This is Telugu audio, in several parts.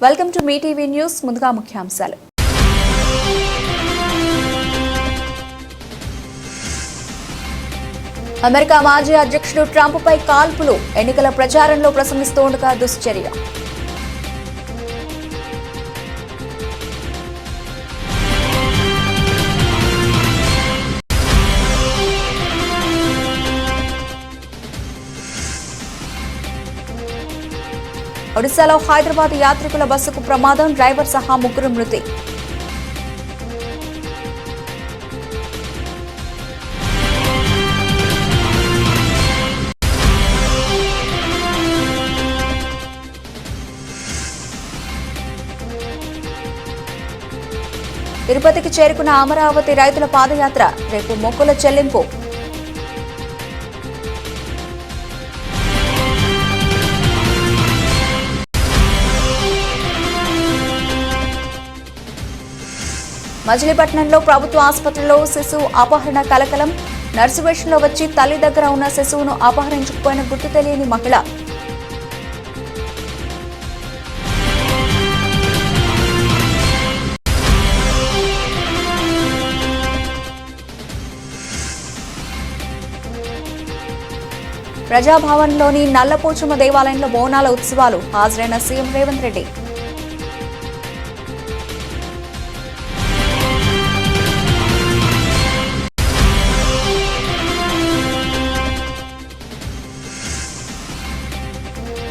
Welcome to me TV news. ముందుగా ముఖ్యాంశాలు. అమెరికా మాజీ అధ్యక్షుడు ట్రంప్ పై కాల్పులు, ఎన్నికల ప్రచారంలో ప్రసంగిస్తుండగా దుశ్చర్య. ఒడిశాలో హైదరాబాద్ యాత్రికుల బస్సుకు ప్రమాదం, డ్రైవర్ సహా ముగ్గురు మృతి. తిరుపతికి చేరుకున్న అమరావతి రైతుల పాదయాత్ర, రేపు మొక్కుల చెల్లింపు. మచిలీపట్నంలో ప్రభుత్వ ఆసుపత్రిలో శిశువు అపహరణ కలకలం, నర్సు వేషంలో వచ్చి తల్లి దగ్గర ఉన్న శిశువును అపహరించుకుపోయిన గుర్తు తెలియని మహిళ. ప్రజాభవన్లోని నల్లపోచమ్మ దేవాలయంలో బోనాల ఉత్సవాలు, హాజరైన సీఎం రేవంత్ రెడ్డి.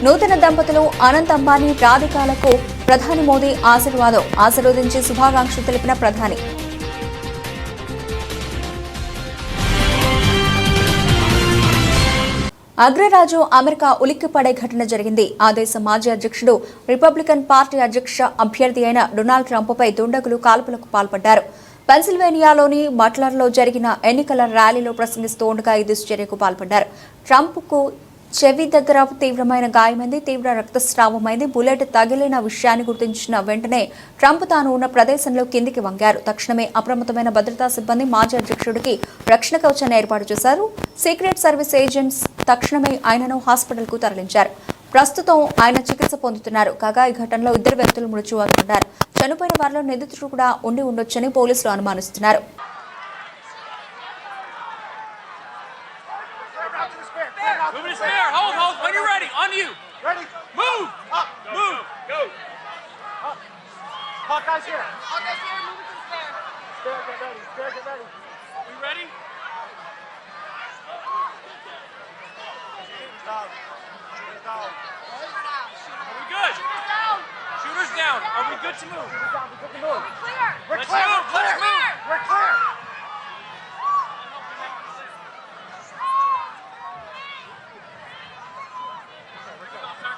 నూతన దంపతులు అనంత్ అంబానీ, రాధికాలకు ప్రధాని మోదీ ఆశీర్వాదం, ఆశీర్వదించి శుభాకాంక్షలు తెలిపిన ప్రధాని. అగ్రరాజు అమెరికా ఉలిక్కిపడే ఘటన జరిగింది. ఆ దేశ మాజీ అధ్యక్షుడు, రిపబ్లికన్ పార్టీ అధ్యక్ష అభ్యర్థి అయిన డొనాల్డ్ ట్రంప్పై దుండగులు కాల్పులకు పాల్పడ్డారు. పెన్సిల్వేనియాలోని బట్లర్లో జరిగిన ఎన్నికల ర్యాలీలో ప్రసంగిస్తూ ఉండగా ఈ దుశ్చర్యకు పాల్పడ్డారు. ట్రంప్కు చెవి దగ్గర తీవ్రమైన గాయమైంది, తీవ్ర రక్తస్రావమైంది. బుల్లెట్ తగిలిన విషయాన్ని గుర్తించిన వెంటనే ట్రంప్ తాను ఉన్న ప్రదేశంలో కిందికి వంగారు. తక్షణమే అప్రమత్తమైన భద్రతా సిబ్బంది మాజీ అధ్యక్షుడికి రక్షణ కవచాన్ని ఏర్పాటు చేశారు. సీక్రెట్ సర్వీస్ ఏజెంట్స్ తక్షణమే ఆయనను హాస్పిటల్కు తరలించారు. ప్రస్తుతం ఆయన చికిత్స పొందుతున్నారు. కాగా ఈ ఘటనలో 2 వ్యక్తులు మృత్యువాత చనిపోయిన వారిలో నిందితుడు కూడా ఉండి ఉండొచ్చని పోలీసులు అనుమానిస్తున్నారు. When you're ready, on you. Ready? Move! Up! Move! Go! Up! Hawkeye's here. Hawkeye's here, moving to the stair. Stair, get ready. Stair, get ready. We ready? Down. Shooters down. Are we good? Shooters down. Shooters down. Are we good to move? Shooters down. We're good to move. Clear. We're Let's clear. move. We're Let's clear. move. We're clear.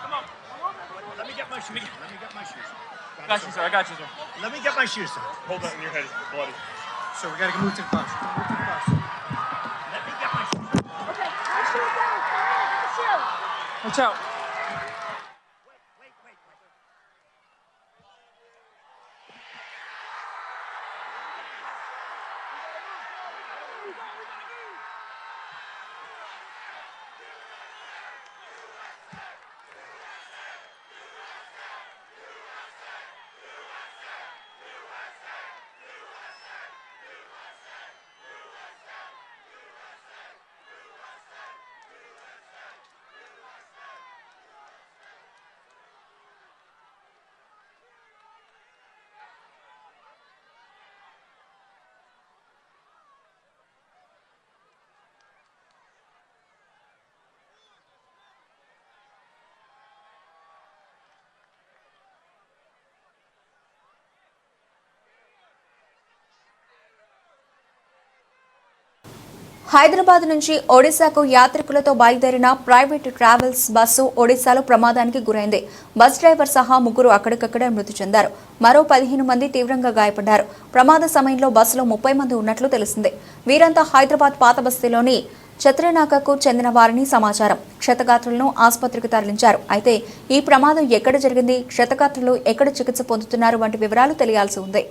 Come on. Let me get my shoes. Let me get my shoes. I got you, sir. I got you, sir. Let me get my shoes, sir. Hold that in your head. It's bloody. So we gotta move to the bus. Move to the bus. Let me get my shoes. Okay, my shoe down. My shoe. Watch out. Wait. Hyderabad నుంచి ఒడిశాకు యాత్రికులతో బయలుదేరిన ప్రైవేటు ట్రావెల్స్ బస్సు ఒడిశాలో ప్రమాదానికి గురైంది. బస్ డ్రైవర్ సహా ముగ్గురు అక్కడికక్కడే మృతి చెందారు. మరో 15 మంది తీవ్రంగా గాయపడ్డారు. ప్రమాద సమయంలో బస్సులో 30 మంది ఉన్నట్లు తెలిసింది. వీరంతా హైదరాబాద్ పాత బస్తీలోని చత్రనాకకు చెందిన వారని సమాచారం. క్షతగాత్రులను ఆసుపత్రికి తరలించారు. అయితే ఈ ప్రమాదం ఎక్కడ జరిగింది, క్షతగాత్రులు ఎక్కడ చికిత్స పొందుతున్నారు వంటి వివరాలు తెలియాల్సి ఉంది.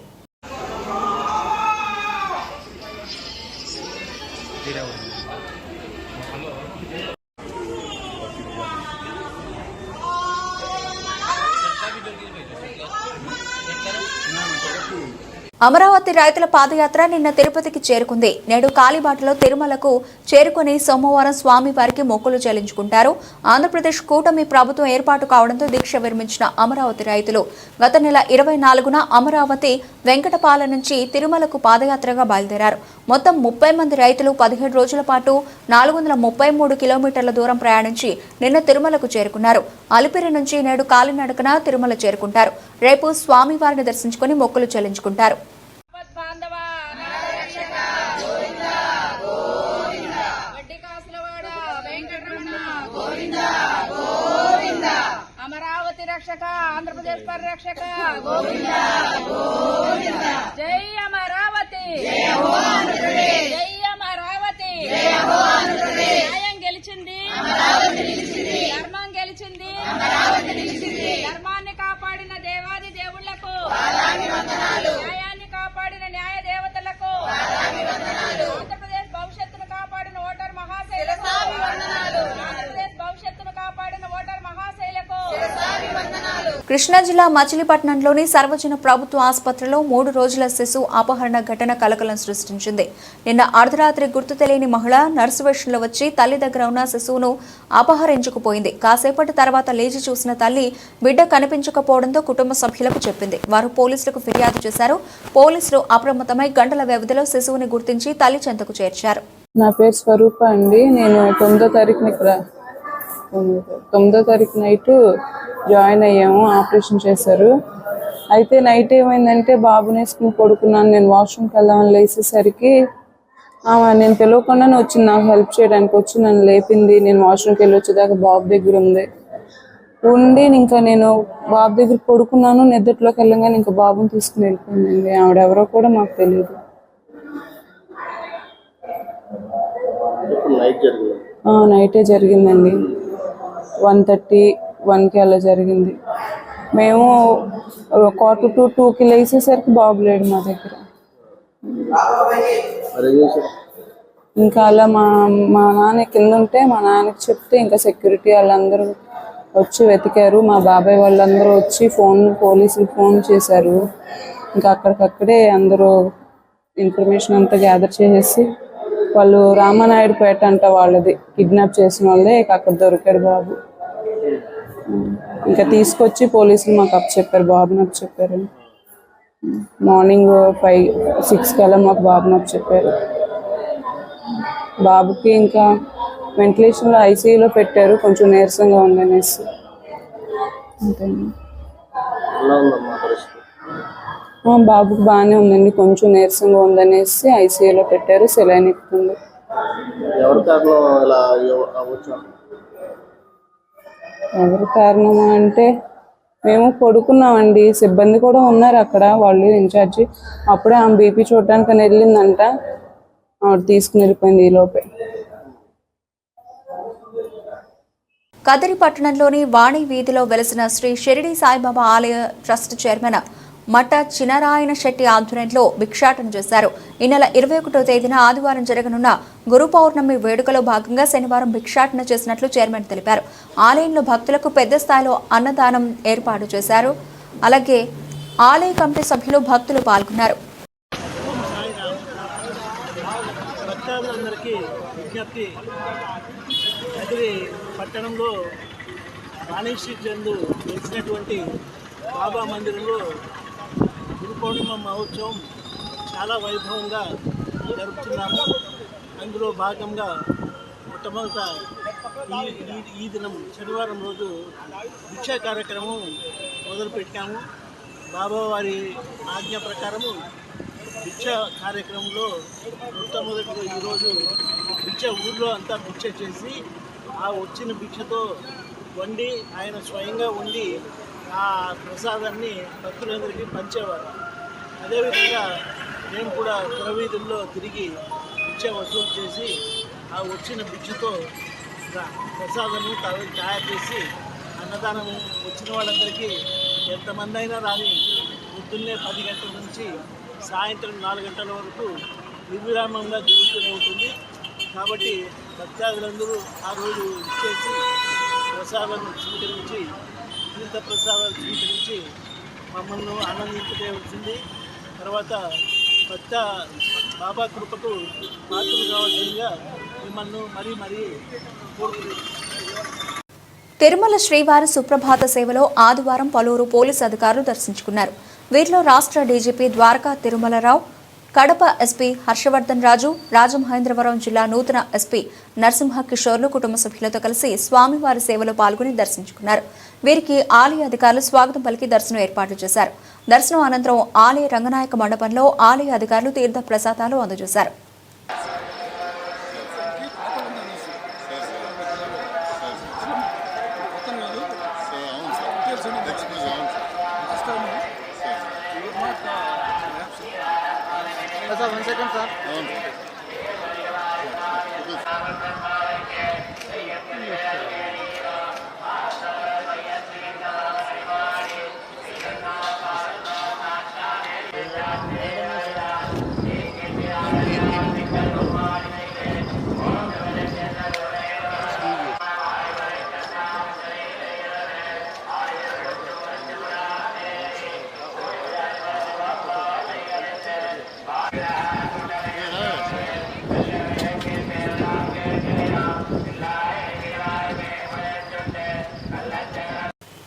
అమరావతి రైతుల పాదయాత్ర నిన్న తిరుపతికి చేరుకుంది. నేడు కాలిబాటలో తిరుమలకు చేరుకుని సోమవారం స్వామివారికి మొక్కులు చెల్లించుకుంటారు. ఆంధ్రప్రదేశ్ కూటమి ప్రభుత్వం ఏర్పాటు కావడంతో దీక్ష విరమించిన అమరావతి రైతులు గత నెల 24న అమరావతి వెంకటపాల నుంచి తిరుమలకు పాదయాత్రగా బయలుదేరారు. మొత్తం 30 మంది రైతులు 17 రోజుల పాటు 433 కిలోమీటర్ల దూరం ప్రయాణించి నిన్న తిరుమలకు చేరుకున్నారు. అలిపిరి నుంచి నేడు కాలినడకన తిరుమల చేరుకుంటారు. రేపు స్వామివారిని దర్శించుకుని మొక్కులు చెల్లించుకుంటారు. అమరావతి రక్షక ఆంధ్రప్రదేశ్ పరిరక్షక గోవింద గోవింద జై అమరావతి జై అమరావతి న్యాయం గెలిచింది ధర్మం గెలిచింది ధర్మాన్ని కాపాడిన దేవాది దేవుళ్లకు న్యాయాన్ని కాపాడిన న్యాయ దేవతలకు ఆంధ్రప్రదేశ్ భవిష్యత్తును కాపాడిన ఓటర్ మహాశైలకు ఆంధ్రప్రదేశ్ భవిష్యత్తును కాపాడిన ఓటర్ మహాశైలకు కృష్ణా జిల్లా మచిలీపట్నంలోని సర్వజన ప్రభుత్వ ఆసుపత్రిలో 3 రోజుల శిశువు అపహరణ ఘటన కలకలం సృష్టించింది. నిన్న అర్ధరాత్రి గుర్తు తెలియని మహిళ నర్సు వేషంలో వచ్చి తల్లి దగ్గర ఉన్న శిశువును అపహరించుకుపోయింది. కాసేపటి తర్వాత లేచి చూసిన తల్లి బిడ్డ కనిపించకపోవడంతో కుటుంబ సభ్యులకు చెప్పింది. వారు పోలీసులకు ఫిర్యాదు చేశారు. పోలీసులు అప్రమత్తమై గంటల వ్యవధిలో శిశువుని గుర్తించి తల్లి చెంతకు చేర్చారు. నా పేరు స్వరూప అండి. నేను 9వ తారీఖున ఇక్కడ 9వ తారీఖు నైట్ జాయిన్ అయ్యాము. ఆపరేషన్ చేశారు. అయితే నైట్ ఏమైందంటే బాబుని వేసుకుని పడుకున్నాను. నేను వాష్రూమ్కి వెళ్దామని లేచేసరికి నేను పిలవకుండానే వచ్చింది. నాకు హెల్ప్ చేయడానికి వచ్చి నన్ను లేపింది. నేను వాష్రూమ్కి వెళ్ళి వచ్చేదాకా బాబు దగ్గర ఉండి ఇంకా నేను బాబు దగ్గర పడుకున్నాను. నిద్రలోకి వెళ్ళగానే ఇంకా బాబుని తీసుకుని వెళ్ళిపోయిందండి. ఆవిడెవరో కూడా మాకు తెలియదు. నైటే జరిగిందండి. 1:30-1కి అలా జరిగింది. మేము 1:45-2కి లేచేసరికి బాబు లేడు మా దగ్గర. ఇంకా అలా మా నాన్న కింద ఉంటే మా నాన్నకి చెప్తే ఇంకా సెక్యూరిటీ వాళ్ళందరూ వచ్చి వెతికారు. మా బాబాయ్ వాళ్ళందరూ వచ్చి పోలీసులు ఫోన్ చేశారు. ఇంకా అక్కడికక్కడే అందరూ ఇన్ఫర్మేషన్ అంతా గ్యాదర్ చేసేసి వాళ్ళు రామానాయుడుపేట అంట వాళ్ళది కిడ్నాప్ చేసిన వాళ్ళే అక్కడ దొరికాడు బాబు. ఇంకా తీసుకొచ్చి పోలీసులు మాకు చెప్పారు, బాబుని చెప్పారు. మార్నింగ్ 5-6 కల్లా మాకు బాబుని చెప్పారు. బాబుకి ఇంకా వెంటిలేషన్లో ఐసీయూలో పెట్టారు. కొంచెం నీరసంగా ఉందనేసి. అంతేండి. బాబుకి బాగానే ఉందండి. కొంచెం నీరసంగా ఉందనేసి ఐసీయూలో పెట్టారు. సెలైన్ ఎక్కుతుంది. ఎవరు కారణమా అంటే మేము పడుకున్నామండి. సిబ్బంది కూడా ఉన్నారు అక్కడ, వాళ్ళు ఇన్ఛార్జి. అప్పుడే ఆమె బీపీ చూడటానికి వెళ్ళిందంట. ఆవిడ తీసుకుని వెళ్ళిపోయింది ఈలోపే. కదిరి పట్టణంలోని వాణి వీధిలో వెలసిన శ్రీ షిరిడి సాయిబాబా ఆలయ ట్రస్ట్ చైర్మన్ మఠ చినరాయణ శెట్టి ఆధ్వర్యంలో భిక్షాటన చేశారు. ఈ నెల 21వ తేదీన ఆదివారం జరగనున్న గురు పౌర్ణమి వేడుకలో భాగంగా శనివారం భిక్షాటన చేసినట్లు చైర్మన్ తెలిపారు. ఆలయంలో భక్తులకు పెద్ద స్థాయిలో అన్నదానం ఏర్పాటు చేశారు. అలాగే ఆలయ కమిటీ సభ్యులు, భక్తులు పాల్గొన్నారు. భక్తులందరికీ విజ్ఞప్తి, కదిరి పట్టణంలో రాణి స్ట్రీట్ యందు వెలిసినటువంటి బాబా మందిరంలో గురు పౌర్ణిమ మహోత్సవం చాలా వైభవంగా జరుపుతున్నాము. అందులో భాగంగా మొట్టమొదట ఈ దినం శనివారం రోజు భిక్షా కార్యక్రమం మొదలుపెట్టాము. బాబా వారి ఆజ్ఞ ప్రకారము భిక్ష కార్యక్రమంలో మొట్టమొదటిగా ఈరోజు ఊళ్ళో అంతా భిక్ష చేసి ఆ వచ్చిన భిక్షతో వండి ఆయన స్వయంగా వండి ఆ ప్రసాదాన్ని భక్తులందరికీ పంచేవారు. అదేవిధంగా మేము కూడా పురవీధుల్లో తిరిగి భిక్ష వసూలు చేసి ఆ వచ్చిన భిక్షతో ప్రసాదము తయారు చేసి అన్నదానం వచ్చిన వాళ్ళందరికీ ఎంతమంది అయినా రాని పొద్దున్నే 10 గంటల నుంచి సాయంత్రం 4 గంటల వరకు నిర్విరామంగా జరుగుతూనే ఉంటుంది. కాబట్టి భక్తాదులందరూ ఆ రోజు ఇచ్చేసి ప్రసాదాలను స్వీకరించి తీర్థ ప్రసాదాలు స్వీకరించి మమ్మల్ని ఆనందించవలసింది తర్వాత కొత్త బాబా కృపకు పాత్రలు కావాల్సిందిగా మిమ్మల్ని మరీ కోరుతున్నాను. తిరుమల శ్రీవారి సుప్రభాత సేవలో ఆదివారం పలువురు పోలీసు అధికారులు దర్శించుకున్నారు. వీరిలో రాష్ట్ర డీజీపీ ద్వారకా తిరుమలరావు, కడప ఎస్పీ హర్షవర్ధన్ రాజు, రాజమహేంద్రవరం జిల్లా నూతన ఎస్పీ నరసింహ కిషోర్లు కుటుంబ సభ్యులతో కలిసి స్వామివారి సేవలో పాల్గొని దర్శించుకున్నారు. వీరికి ఆలయ అధికారులు స్వాగతం పలికి దర్శనం ఏర్పాట్లు చేశారు. దర్శనం అనంతరం ఆలయ రంగనాయక మండపంలో ఆలయ అధికారులు తీర్థ ప్రసాదాలు అందజేశారు.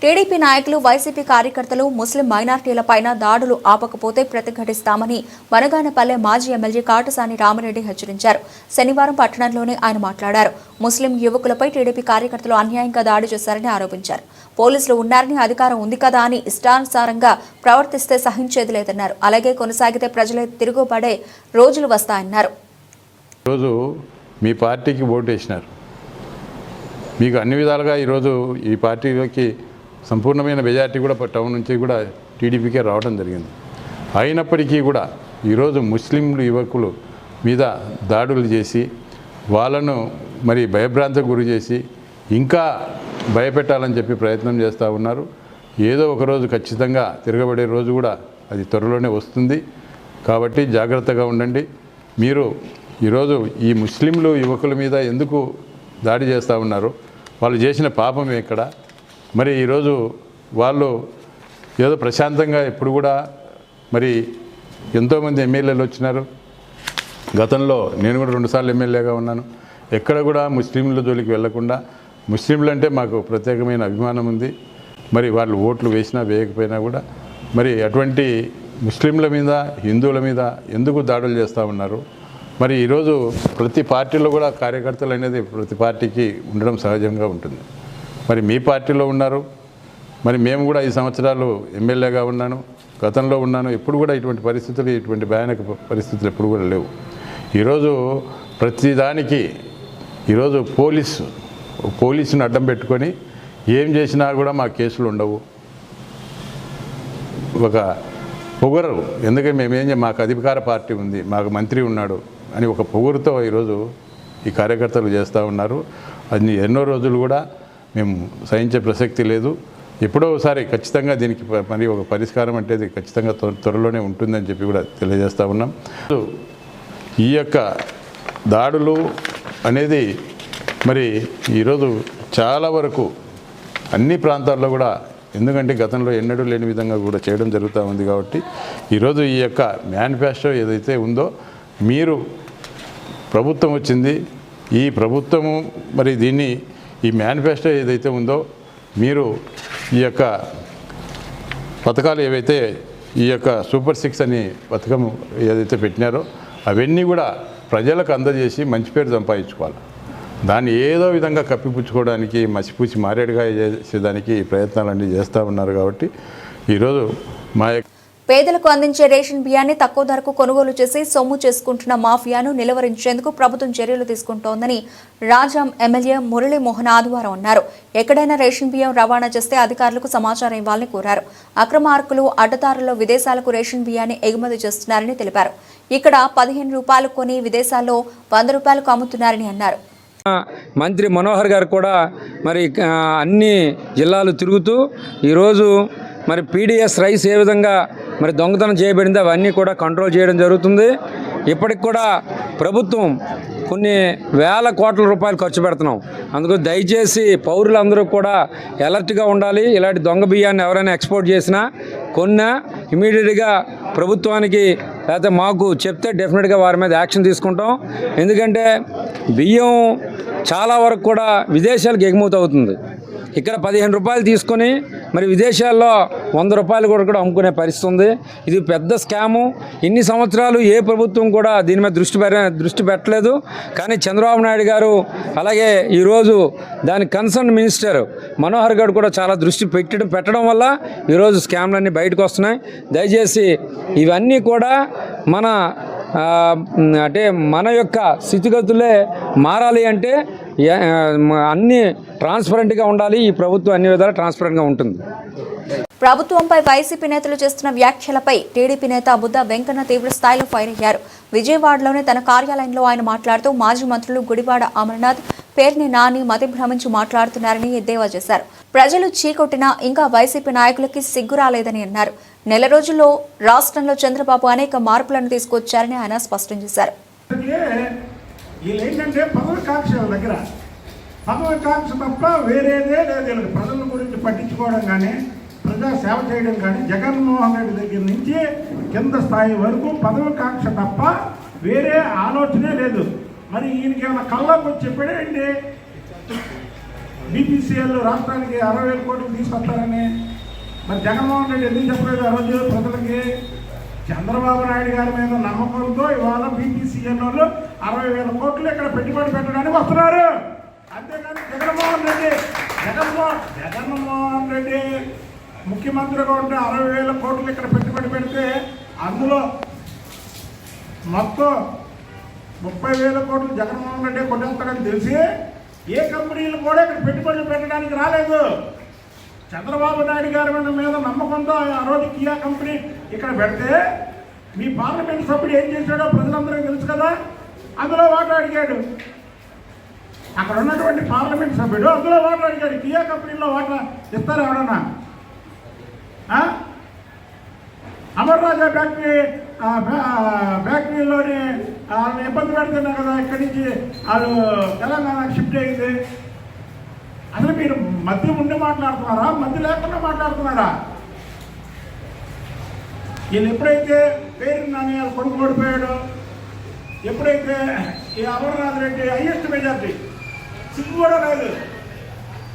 టీడీపీ నాయకులు, వైసీపీ కార్యకర్తలు ముస్లిం మైనార్టీలపైన దాడులు ఆపకపోతే ప్రతిఘటిస్తామని వనగానపల్లె మాజీ ఎమ్మెల్యే కాటసాని రామిరెడ్డి హెచ్చరించారు. శనివారం పట్టణంలోనే ఆయన మాట్లాడారు. ముస్లిం యువకులపై టీడీపీ కార్యకర్తలు అన్యాయంగా దాడి చేశారని ఆరోపించారు. పోలీసులు ఉన్నారని, అధికారం ఉంది కదా అని ఇష్టానుసారంగా ప్రవర్తిస్తే సహించేది లేదన్నారు. అలాగే కొనసాగితే ప్రజలే తిరుగుబడే రోజులు వస్తాయన్నారు. ఈరోజు మీ పార్టీకి ఓటు వేసినారు. మీకు అన్ని విధాలుగా ఈరోజు ఈ పార్టీలోకి సంపూర్ణమైన మెజార్టీ కూడా టౌన్ నుంచి కూడా టీడీపీకే రావడం జరిగింది. అయినప్పటికీ కూడా ఈరోజు ముస్లింలు యువకులు మీద దాడులు చేసి వాళ్ళను మరి భయభ్రాంతికి గురి చేసి ఇంకా భయపెట్టాలని చెప్పి ప్రయత్నం చేస్తూ ఉన్నారు. ఏదో ఒకరోజు ఖచ్చితంగా తిరగబడే రోజు కూడా అది త్వరలోనే వస్తుంది. కాబట్టి జాగ్రత్తగా ఉండండి. మీరు ఈరోజు ఈ ముస్లింలు యువకుల మీద ఎందుకు దాడి చేస్తూ ఉన్నారు? వాళ్ళు చేసిన పాపం ఎక్కడ? మరి ఈరోజు వాళ్ళు ఏదో ప్రశాంతంగా ఎప్పుడు కూడా మరి ఎంతోమంది ఎమ్మెల్యేలు వచ్చినారు. గతంలో నేను కూడా 2 సార్లు ఎమ్మెల్యేగా ఉన్నాను. ఎక్కడ కూడా ముస్లింల జోలికి వెళ్లకుండా, ముస్లింలు అంటే మాకు ప్రత్యేకమైన అభిమానం ఉంది. మరి వాళ్ళు ఓట్లు వేసినా వేయకపోయినా కూడా మరి అటువంటి ముస్లింల మీద, హిందువుల మీద ఎందుకు దాడులు చేస్తూ ఉన్నారు? మరి ఈరోజు ప్రతి పార్టీలో కూడా కార్యకర్తలు అనేది ప్రతి పార్టీకి ఉండడం సహజంగా ఉంటుంది. మరి మీ పార్టీలో ఉన్నారు, మరి మేము కూడా 5 సంవత్సరాలు ఎమ్మెల్యేగా ఉన్నాను, గతంలో ఉన్నాను. ఎప్పుడు కూడా ఇటువంటి పరిస్థితులు, ఇటువంటి భయానక పరిస్థితులు ఎప్పుడు కూడా లేవు. ఈరోజు ప్రతిదానికి ఈరోజు పోలీసుని అడ్డం పెట్టుకొని ఏం చేసినా కూడా మా కేసులు ఉండవు. ఒక పొగరు, ఎందుకంటే మాకు అధికార పార్టీ ఉంది, మాకు మంత్రి ఉన్నాడు అని ఒక పొగురుతో ఈరోజు ఈ కార్యకర్తలు చేస్తూ ఉన్నారు. అది ఎన్నో రోజులు కూడా మేము సహించే ప్రసక్తి లేదు. ఎప్పుడో ఒకసారి ఖచ్చితంగా దీనికి మరి ఒక పరిష్కారం అంటే ఖచ్చితంగా త్వరలోనే ఉంటుందని చెప్పి కూడా తెలియజేస్తూ ఉన్నాం. ఈ యొక్క దాడులు అనేది మరి ఈరోజు చాలా వరకు అన్ని ప్రాంతాల్లో కూడా, ఎందుకంటే గతంలో ఎన్నడూ లేని విధంగా కూడా చేయడం జరుగుతూ ఉంది. కాబట్టి ఈరోజు ఈ యొక్క మేనిఫెస్టో ఏదైతే ఉందో, మీరు ప్రభుత్వం వచ్చింది, ఈ ప్రభుత్వము మరి దీన్ని ఈ మేనిఫెస్టో ఏదైతే ఉందో మీరు ఈ యొక్క పథకాలు ఏవైతే ఈ యొక్క సూపర్ 6 అని పథకం ఏదైతే పెట్టినారో అవన్నీ కూడా ప్రజలకు అందజేసి మంచి పేరు సంపాదించుకోవాలి. దాన్ని ఏదో విధంగా కప్పిపుచ్చుకోవడానికి, మసిపూసి మారేడుగా చేసేదానికి ప్రయత్నాలన్నీ చేస్తూ ఉన్నారు. కాబట్టి ఈరోజు మా పేదలకు అందించే రేషన్ బియ్యాన్ని తక్కువ ధరకు కొనుగోలు చేసి సొమ్ము చేసుకుంటున్న మాఫియాను నిలువరించేందుకు ప్రభుత్వం చర్యలు తీసుకుంటోందని రాజాం ఎమ్మెల్యే మురళీమోహన్ ఆదివారం అన్నారు. ఎక్కడైనా రేషన్ బియ్యం రవాణా చేస్తే అధికారులకు సమాచారం ఇవ్వాలని కోరారు. అక్రమార్కులు అడ్డదారుల్లో విదేశాలకు రేషన్ బియ్యాన్ని ఎగుమతి చేస్తున్నారని తెలిపారు. ఇక్కడ 15 రూపాయలు కొని విదేశాల్లో 100 రూపాయలకు అమ్ముతున్నారని అన్నారు. మంత్రి మనోహర్ గారు కూడా మరి అన్ని జిల్లాలు తిరుగుతూ ఈరోజు మరి పీడిఎస్ రైస్ ఏ విధంగా మరి దొంగతనం చేయబడింది అవన్నీ కూడా కంట్రోల్ చేయడం జరుగుతుంది. ఇప్పటికి కూడా ప్రభుత్వం కొన్ని వేల కోట్ల రూపాయలు ఖర్చు పెడుతున్నాం. అందుకు దయచేసి పౌరులందరూ కూడా అలర్ట్గా ఉండాలి. ఇలాంటి దొంగ బియ్యాన్ని ఎవరైనా ఎక్స్పోర్ట్ చేసినా కొన్నా ఇమీడియట్గా ప్రభుత్వానికి లేకపోతే మాకు చెప్తే డెఫినెట్గా వారి మీద యాక్షన్ తీసుకుంటాం. ఎందుకంటే బియ్యం చాలా వరకు కూడా విదేశాలకు ఎగుమతి అవుతుంది. ఇక్కడ 15 రూపాయలు తీసుకొని మరి విదేశాల్లో 100 రూపాయలు కూడా అమ్ముకునే పరిస్థితి ఉంది. ఇది పెద్ద స్కాము. ఇన్ని సంవత్సరాలు ఏ ప్రభుత్వం కూడా దీని మీద దృష్టి పెట్టలేదు. కానీ చంద్రబాబు నాయుడు గారు అలాగే ఈరోజు దాని కన్సర్న్ మినిస్టర్ మనోహర్ గారు కూడా చాలా దృష్టి పెట్టడం వల్ల ఈరోజు స్కామ్లన్నీ బయటకు వస్తున్నాయి. దయచేసి ఇవన్నీ కూడా అంటే మన యొక్క స్థితిగతులే మారాలి అంటే అన్నీ ట్రాన్స్పరెంట్గా ఉండాలి. ఈ ప్రభుత్వం అన్ని విధాలా ట్రాన్స్పరెంట్గా ఉంటుంది. ప్రభుత్వంపై వైసీపీ నేతలు చేస్తున్న వ్యాఖ్యలపై టీడీపీ నేత బుద్ధ వెంకన్న తీవ్ర స్థాయిలో ఫైర్ అయ్యారు. విజయవాడలోని తన కార్యాలయంలో ఆయన మాట్లాడుతూ మాజీ మంత్రులు గుడివాడ అమర్నాథ్, పేర్ని నాని మతి భ్రమించి మాట్లాడుతున్నారని ఎద్దేవా చేశారు. ప్రజలు చీకొట్టినా ఇంకా వైసీపీ నాయకులకి సిగ్గు రాలేదని అన్నారు. నెల రోజుల్లో రాష్ట్రంలో చంద్రబాబు అనేక మార్పులను తీసుకొచ్చారని ఆయన స్పష్టం చేశారు. పదవికాంక్ష తప్ప వేరేదే లేదు. ప్రజల గురించి పట్టించుకోవడం కానీ ప్రజా సేవ చేయడం కానీ జగన్మోహన్ రెడ్డి దగ్గర నుంచి కింద స్థాయి వరకు పదవికాంక్ష తప్ప వేరే ఆలోచనే లేదు. మరి ఈయనకి ఏమైనా కళ్ళకు వచ్చి చెప్పాడేంటి బీపీసీఎల్ రాష్ట్రానికి 60,000 కోట్లు తీసుకొస్తారని? మరి జగన్మోహన్ రెడ్డి ఎందుకు చెప్పలేదు ఆ రోజు ప్రజలకి? చంద్రబాబు నాయుడు గారి మీద నమ్మకంతో ఇవాళ బీపీసీఎల్ వాళ్ళు 60,000 కోట్లు ఇక్కడ పెట్టుబడి పెట్టడానికి వస్తున్నారు. అంతేకాని జగన్మోహన్ రెడ్డి ముఖ్యమంత్రిగా ఉంటే 60,000 కోట్లు ఇక్కడ పెట్టుబడి పెడితే అందులో మొత్తం 30,000 కోట్లు జగన్మోహన్ రెడ్డి కొట్టేస్తాడని తెలిసి ఏ కంపెనీలు కూడా ఇక్కడ పెట్టుబడులు పెట్టడానికి రాలేదు. చంద్రబాబు నాయుడు గారి మీద నమ్మకంతో ఆ రోజు కియా కంపెనీ ఇక్కడ పెడితే మీ పార్లమెంట్ సభ్యుడు ఏం చేశాడో ప్రజలందరికీ తెలుసు కదా. అందులో వాటా అడిగాడు. అక్కడ ఉన్నటువంటి పార్లమెంట్ సభ్యుడు అందులో వాటా అడిగాడు. కియా కంపెనీలో వాటా ఇస్తారు ఎవడన్నా? అమర్ రాజా ఫ్యాక్టరీలోని వాళ్ళని ఇబ్బంది పెడుతున్నా కదా, ఇక్కడి నుంచి వాళ్ళు తెలంగాణకు షిఫ్ట్ అయింది. అసలు మీరు మధ్య ఉండి మాట్లాడుతున్నారా, మధ్య లేకుండా మాట్లాడుతున్నారా? వీళ్ళు ఎప్పుడైతే పేరు నాని వాళ్ళు కొడుకు ఓడిపోయాడో, ఎప్పుడైతే ఈ అమర్నాథ్ రెడ్డి హైయెస్ట్ మెజార్టీ, సిగ్గు కూడా లేదు,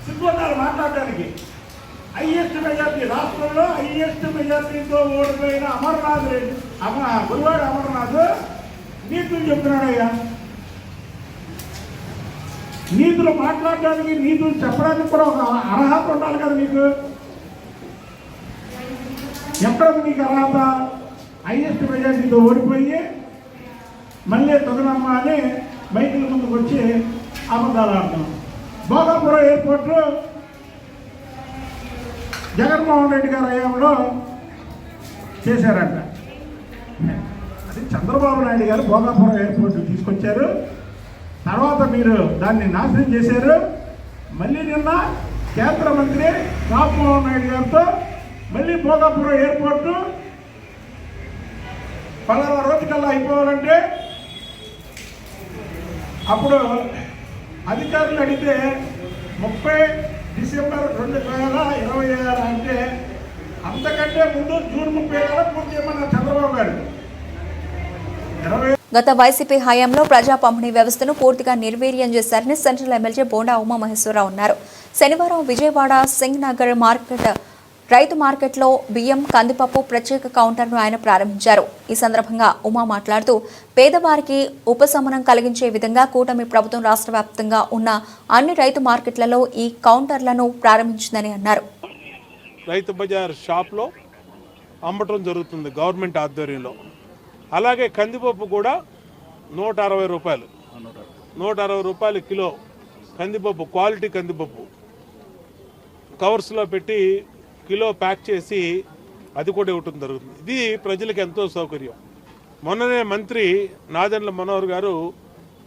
సిగ్గు ఉన్నారు మాట్లాడడానికి. హైయెస్ట్ మెజార్టీ, రాష్ట్రంలో హైయెస్ట్ మెజార్టీతో ఓడిపోయిన అమర్నాథ్ రెడ్డి గురువాడ అమర్నాథ్ నీతులు చెప్తున్నాడయ్యా. నీతులు మాట్లాడడానికి, నీతులు చెప్పడానికి కూడా ఒక అర్హత ఉండాలి కదా మీకు. ఎక్కడ మీకు అర్హత? హైయెస్ట్ మెజార్టీతో ఓడిపోయి మళ్ళీ తొగనమ్మ అని మైకుల ముందుకు వచ్చి అబద్ధాలు ఆడతాం. భోగాపురం ఎయిర్పోర్టు జగన్మోహన్ రెడ్డి గారి హయాంలో చేశారంట. అది చంద్రబాబు నాయుడు గారు భోగాపురం ఎయిర్పోర్టు తీసుకొచ్చారు. తర్వాత మీరు దాన్ని నాశనం చేశారు. మళ్ళీ నిన్న కేంద్ర మంత్రి రామ్మోహన్ నాయుడు గారితో మళ్ళీ భోగాపురం ఎయిర్పోర్టు 10 రోజుకల్లా అయిపోవాలంటే అప్పుడు అధికారులు అడిగితే 30 డిసెంబర్ 2026 అంటే అంతకంటే ముందు జూన్ 30 పూర్తి చేయమన్నారు చంద్రబాబు గారు. గత వైసీపీ హయాంలో ప్రజా పంపిణీ వ్యవస్థను పూర్తిగా నిర్వీర్యం చేశారని సెంట్రల్ ఎమ్మెల్యే బోండా ఉమామహేశ్వరరావు అన్నారు. శనివారం విజయవాడ సింగ్ నగర్ రైతు మార్కెట్లో బియ్యం, కందిపప్పు ప్రత్యేక కౌంటర్ను ఆయన ప్రారంభించారు. ఈ సందర్భంగా ఉమా మాట్లాడుతూ పేదవారికి ఉపశమనం కలిగించే విధంగా కూటమి ప్రభుత్వం రాష్ట్ర వ్యాప్తంగా ఉన్న అన్ని రైతు మార్కెట్లలో ఈ కౌంటర్లను ప్రారంభించిందని అన్నారు. రైతు బజార్ షాప్లో అమ్మటం జరుగుతుంది గవర్నమెంట్ ఆధ్వర్యంలో. అలాగే కందిపప్పు కూడా 160 రూపాయలు, 160 రూపాయలు కిలో కందిపప్పు, క్వాలిటీ కందిపప్పు కవర్స్లో పెట్టి కిలో ప్యాక్ చేసి అది కూడా ఇవ్వటం జరుగుతుంది. ఇది ప్రజలకు ఎంతో సౌకర్యం. మొన్ననే మంత్రి నాదెండ్ల మనోహర్ గారు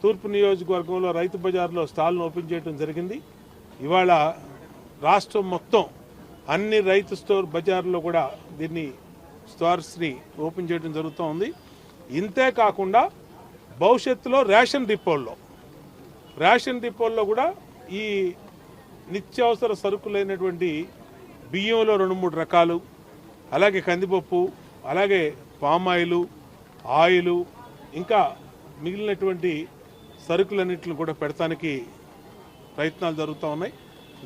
తూర్పు నియోజకవర్గంలో రైతు బజార్లో స్టాల్ను ఓపెన్ చేయడం జరిగింది. ఇవాళ రాష్ట్రం మొత్తం అన్ని రైతు స్టోర్ బజార్లో కూడా దీన్ని స్టోర్స్ని ఓపెన్ చేయడం జరుగుతూ ఉంది. ఇంతే కాకుండా భవిష్యత్తులో రేషన్ డిపోల్లో కూడా ఈ నిత్యావసర సరుకులైనటువంటి బియ్యంలో 2-3 రకాలు, అలాగే కందిపప్పు, అలాగే పామాయిలు, ఆయిలు, ఇంకా మిగిలినటువంటి సరుకులన్నింటిని కూడా పెడతానికి ప్రయత్నాలు జరుగుతూ ఉన్నాయి.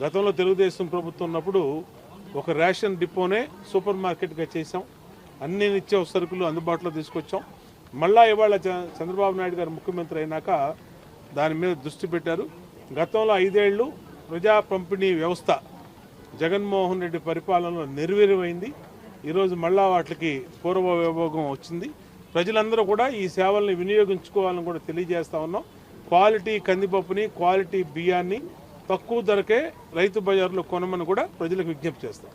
గతంలో తెలుగుదేశం ప్రభుత్వం ఉన్నప్పుడు ఒక రేషన్ డిపోనే సూపర్ మార్కెట్గా చేసాం. అన్ని నిత్యావసర సరుకులు అందుబాటులో తీసుకొచ్చాం. మళ్ళా ఇవాళ చంద్రబాబు నాయుడు గారు ముఖ్యమంత్రి అయినాక దాని మీద దృష్టి పెట్టారు. గతంలో 5 ఏళ్ళు ప్రజా పంపిణీ వ్యవస్థ జగన్మోహన్ రెడ్డి పరిపాలనలో నిర్వీర్యమైంది. ఈరోజు మళ్ళా వాటికి పూర్వ వైభోగం వచ్చింది. ప్రజలందరూ కూడా ఈ సేవల్ని వినియోగించుకోవాలని కూడా తెలియజేస్తా ఉన్నాం. క్వాలిటీ కందిపప్పుని, క్వాలిటీ బియ్యాన్ని తక్కువ ధరకే రైతు బజార్లో కొనమని కూడా ప్రజలకు విజ్ఞప్తి చేస్తాం.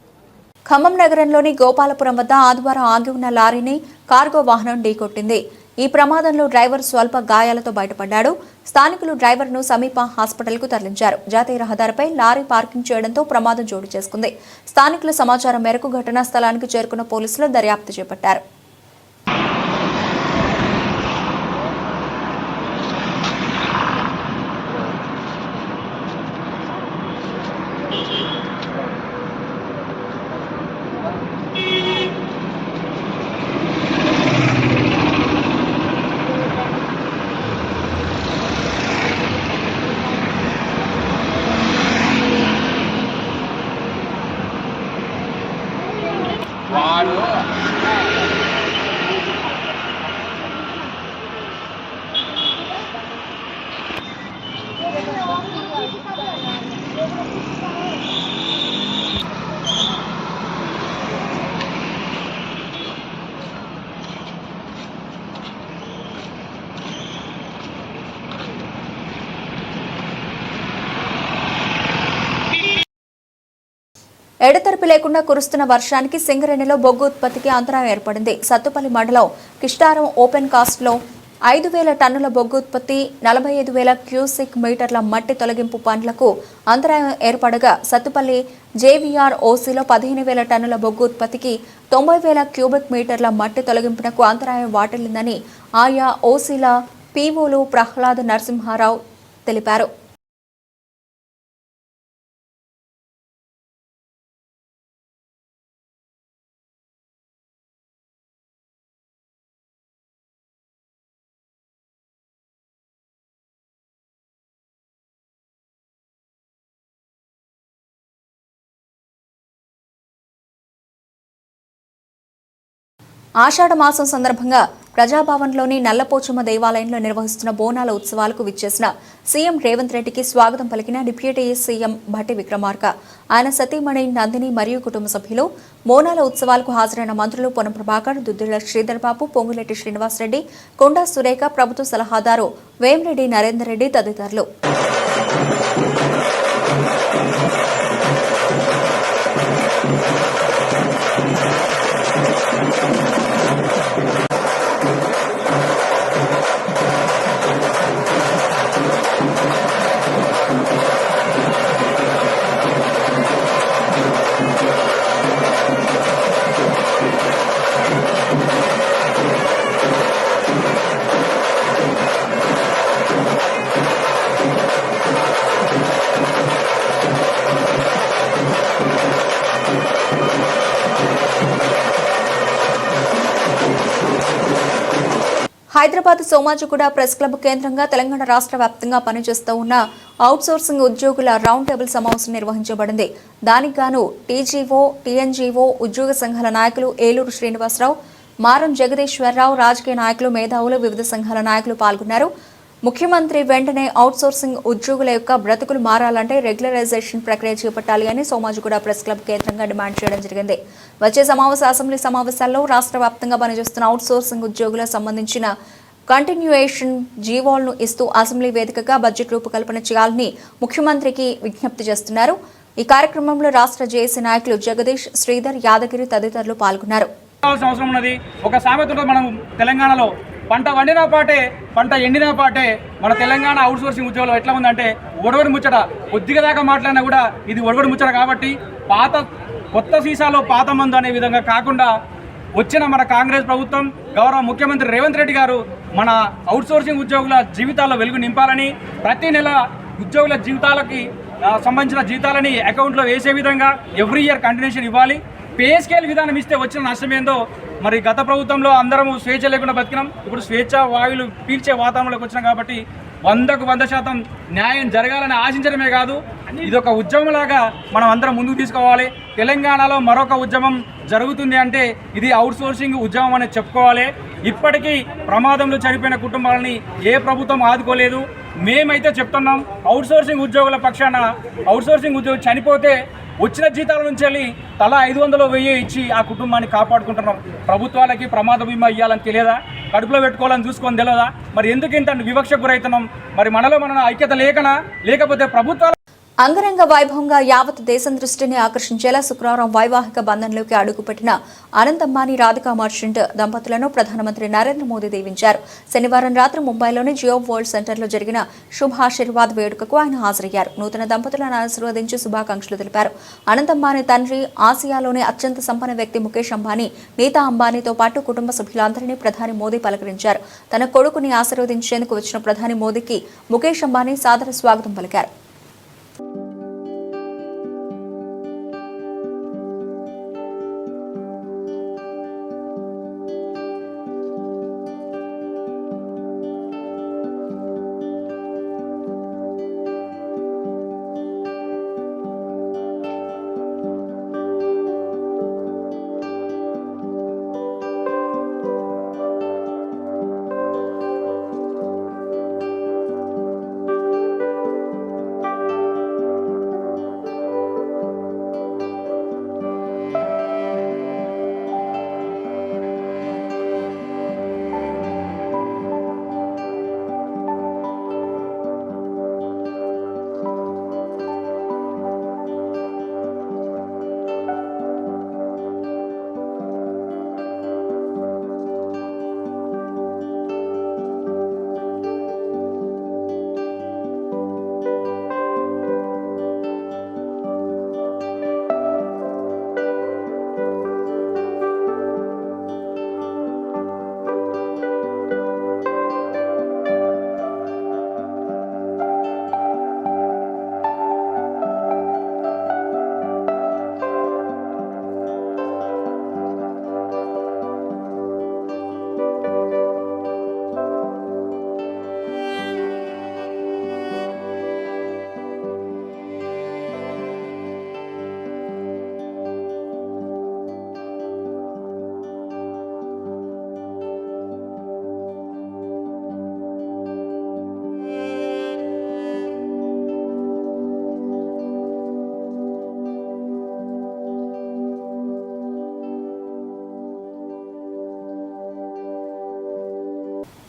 ఖమ్మం నగరంలోని గోపాలపురం వద్ద ఆదివారం ఆగి ఉన్న లారీని కార్గో వాహనం ఢీకొట్టింది. ఈ ప్రమాదంలో డ్రైవర్ స్వల్ప గాయాలతో బయటపడ్డాడు. స్థానికులు డ్రైవర్ను సమీప హాస్పిటల్కు తరలించారు. జాతీయ రహదారిపై లారీ పార్కింగ్ చేయడంతో ప్రమాదం చోటు చేసుకుంది. స్థానికుల సమాచారం మేరకు ఘటనా స్థలానికి చేరుకున్న పోలీసులు దర్యాప్తు చేపట్టారు. ఎడతెరిపి లేకుండా కురుస్తున్న వర్షానికి సింగరేణిలో బొగ్గు ఉత్పత్తికి అంతరాయం ఏర్పడింది. సత్తుపల్లి మండలం కిష్టారం ఓపెన్ కాస్ట్లో 5,000 టన్నుల బొగ్గు ఉత్పత్తి, 45,000 క్యూసిక్ మీటర్ల మట్టి తొలగింపు పనులకు అంతరాయం ఏర్పడగా సత్తుపల్లి జేవీఆర్ ఓసీలో 15,000 టన్నుల బొగ్గు ఉత్పత్తికి 90,000 క్యూబిక్ మీటర్ల మట్టి తొలగింపునకు అంతరాయం వాటిల్లిందని ఆయా ఓసీల పీఓలు ప్రహ్లాద్ నరసింహారావు తెలిపారు. ఆషాఢ మాసం సందర్భంగా ప్రజాభవన్లోని నల్లపోచమ్మ దేవాలయంలో నిర్వహిస్తున్న బోనాల ఉత్సవాలకు విచ్చేసిన సీఎం రేవంత్ రెడ్డికి స్వాగతం పలికిన డిప్యూటీ సీఎం భట్టి విక్రమార్క, ఆయన సతీమణి నందిని మరియు కుటుంబ సభ్యులు. బోనాల ఉత్సవాలకు హాజరైన మంత్రులు పొన్నం ప్రభాకర్, దుద్దిళ్ల శ్రీధర్ బాబు, పొంగులేటి శ్రీనివాసరెడ్డి, కొండా సురేఖ, ప్రభుత్వ సలహాదారు వేమిరెడ్డి నరేందర్ రెడ్డి తదితరులు. హైదరాబాద్ సోమాజిగూడ ప్రెస్ క్లబ్ కేంద్రంగా తెలంగాణ రాష్ట్ర వ్యాప్తంగా పనిచేస్తూ ఉన్న అవుట్సోర్సింగ్ ఉద్యోగుల రౌండ్ టేబుల్ సమావేశం నిర్వహించబడింది. దానికి గాను టీజీఓ, టీఎన్జీఓ ఉద్యోగ సంఘాల నాయకులు ఏలూరు శ్రీనివాసరావు, మారం జగదీశ్వరరావు, రాజకీయ నాయకులు, మేధావులు, వివిధ సంఘాల నాయకులు పాల్గొన్నారు. ముఖ్యమంత్రి వెంటనే అవుట్సోర్సింగ్ ఉద్యోగుల యొక్క బ్రతుకులు మారాలంటే రెగ్యులరైజేషన్ ప్రక్రియ చేపట్టాలి అని సోమాజిగూడ ప్రెస్ క్లబ్ కేంద్రంగా డిమాండ్ చేయడం జరిగింది. వచ్చే అసెంబ్లీ సమావేశాల్లో రాష్ట్ర వ్యాప్తంగా పనిచేస్తున్న అవుట్సోర్సింగ్ ఉద్యోగులకు సంబంధించిన కంటిన్యూయేషన్ జీవోలను ఇస్తూ అసెంబ్లీ వేదికగా బడ్జెట్ రూపకల్పన చేయాలని ముఖ్యమంత్రికి విజ్ఞప్తి చేస్తున్నారు. ఈ కార్యక్రమంలో రాష్ట్ర జేఏసీ నాయకులు జగదీష్, శ్రీధర్, యాదగిరి తదితరులు పాల్గొన్నారు. అవసరం ఉన్నది. ఒక సామెత ఉంటుంది మనం తెలంగాణలో, పంట వండిన పాటే పంట ఎండిన పాటే. మన తెలంగాణ అవుట్సోర్సింగ్ ఉద్యోగులు ఎట్లా ఉందంటే ఒడవడి ముచ్చట. కొద్దిగా దాకా మాట్లాడినా కూడా ఇది ఒడవడి ముచ్చట. కాబట్టి కొత్త సీసాలో పాత మందు అనే విధంగా కాకుండా వచ్చిన మన కాంగ్రెస్ ప్రభుత్వం, గౌరవ ముఖ్యమంత్రి రేవంత్ రెడ్డి గారు మన అవుట్సోర్సింగ్ ఉద్యోగుల జీవితాల్లో వెలుగు నింపాలని, ప్రతి నెల ఉద్యోగుల జీవితాలకి సంబంధించిన జీతాలని అకౌంట్లో వేసే విధంగా ఎవ్రీ ఇయర్ కంటిన్యూషన్ ఇవ్వాలి. పే స్కేల్ విధానం ఇస్తే వచ్చిన నష్టం ఏందో మరి గత ప్రభుత్వంలో అందరం స్వేచ్ఛ లేకుండా బతికినాం. ఇప్పుడు స్వేచ్ఛ వాయువులు పీల్చే వాతావరణంలోకి వచ్చినాం కాబట్టి 100% న్యాయం జరగాలని ఆశించడమే కాదు, ఇదొక ఉద్యమంలాగా మనం అందరం ముందుకు తీసుకోవాలి. తెలంగాణలో మరొక ఉద్యమం జరుగుతుంది అంటే ఇది అవుట్సోర్సింగ్ ఉద్యమం అని చెప్పుకోవాలి. ఇప్పటికీ ప్రమాదంలో చనిపోయిన కుటుంబాలని ఏ ప్రభుత్వం ఆదుకోలేదు. మేమైతే చెప్తున్నాం, అవుట్సోర్సింగ్ ఉద్యోగుల పక్షాన అవుట్సోర్సింగ్ ఉద్యోగులు చనిపోతే వచ్చిన జీతాల నుంచి వెళ్ళి తలా 500 1000 ఇచ్చి ఆ కుటుంబాన్ని కాపాడుకుంటున్నాం. ప్రభుత్వాలకి ప్రమాద బీమా ఇవ్వాలని తెలియదా? కడుపులో పెట్టుకోవాలని చూసుకొని తెలియదా? మరి ఎందుకు ఇంత వివక్ష గురవుతున్నాం? మరి మనలో మన ఐక్యత లేకనా, లేకపోతే ప్రభుత్వాల అంగరంగ వైభవంగా యావత్ దేశం దృష్టిని ఆకర్షించేలా శుక్రవారం వైవాహిక బంధంలోకి అడుగుపెట్టిన అనంత్ అంబానీ రాధికా మర్చెంట్ దంపతులను ప్రధానమంత్రి నరేంద్ర మోదీ దీవించారు. శనివారం రాత్రి ముంబైలోని జియో వరల్డ్ సెంటర్లో జరిగిన శుభాశీర్వాద్ వేడుకకు ఆయన హాజరయ్యారు. నూతన దంపతులను ఆశీర్వదించి శుభాకాంక్షలు తెలిపారు. అనంత్ అంబానీ తండ్రి, ఆసియాలోని అత్యంత సంపన్న వ్యక్తి ముఖేష్ అంబానీ, నీతా అంబానీతో పాటు కుటుంబ సభ్యులందరినీ ప్రధాని మోదీ పలకరించారు. తన కొడుకుని ఆశీర్వదించేందుకు వచ్చిన ప్రధాని మోదీకి ముఖేష్ అంబానీ సాదర స్వాగతం పలికారు.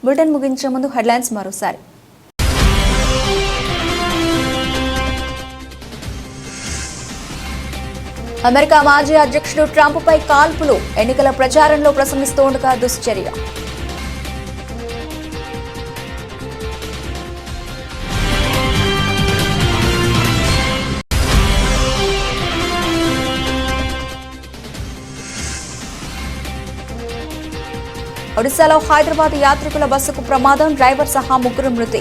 బులెటిన్ ముగించే ముందు హెడ్లైన్స్ మరోసారి. అమెరికా మాజీ అధ్యక్షుడు ట్రంప్పై కాల్పులు, ఎన్నికల ప్రచారంలో ప్రసంగిస్తుండగా దుశ్చర్య. ఒడిశాలో హైదరాబాద్ యాత్రికుల బస్సుకు ప్రమాదం, డ్రైవర్ సహా 3 మృతి.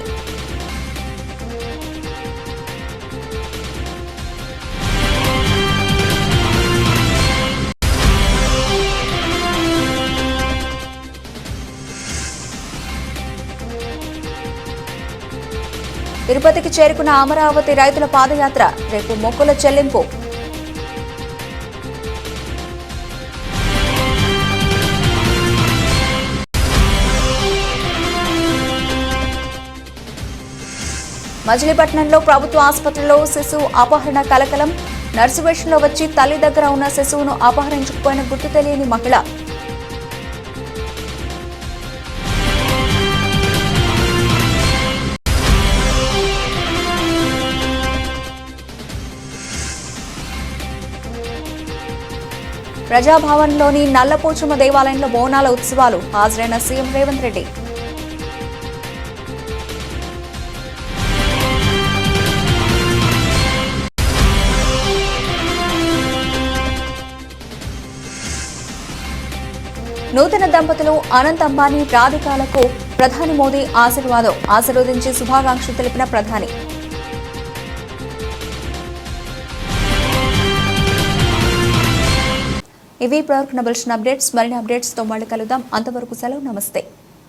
తిరుపతికి చేరుకున్న అమరావతి రైతుల పాదయాత్ర, రేపు మొక్కుల చెల్లింపు. మచిలీపట్నంలో ప్రభుత్వ ఆసుపత్రిలో శిశువు అపహరణ కలకలం, నర్సు వేషంలో వచ్చి తల్లి దగ్గర ఉన్న శిశువును అపహరించుకుపోయిన గుర్తు తెలియని మహిళ. ప్రజాభవన్లోని నల్లపోచమ్మ దేవాలయంలో బోనాల ఉత్సవాలు, హాజరైన సీఎం రేవంత్ రెడ్డి. నూతన దంపతులు అనంత్ అంబానీ, రాధికాలకు ప్రధాని మోదీ ఆశీర్వదించి శుభాకాంక్షలు తెలిపిన ప్రధాని. ఇవి ప్రవర్తన బులెటిన్ అప్డేట్స్. మరిన్ని అప్డేట్స్తో మళ్ళీ కలుద్దాం. అంతవరకు సెలవు. నమస్తే.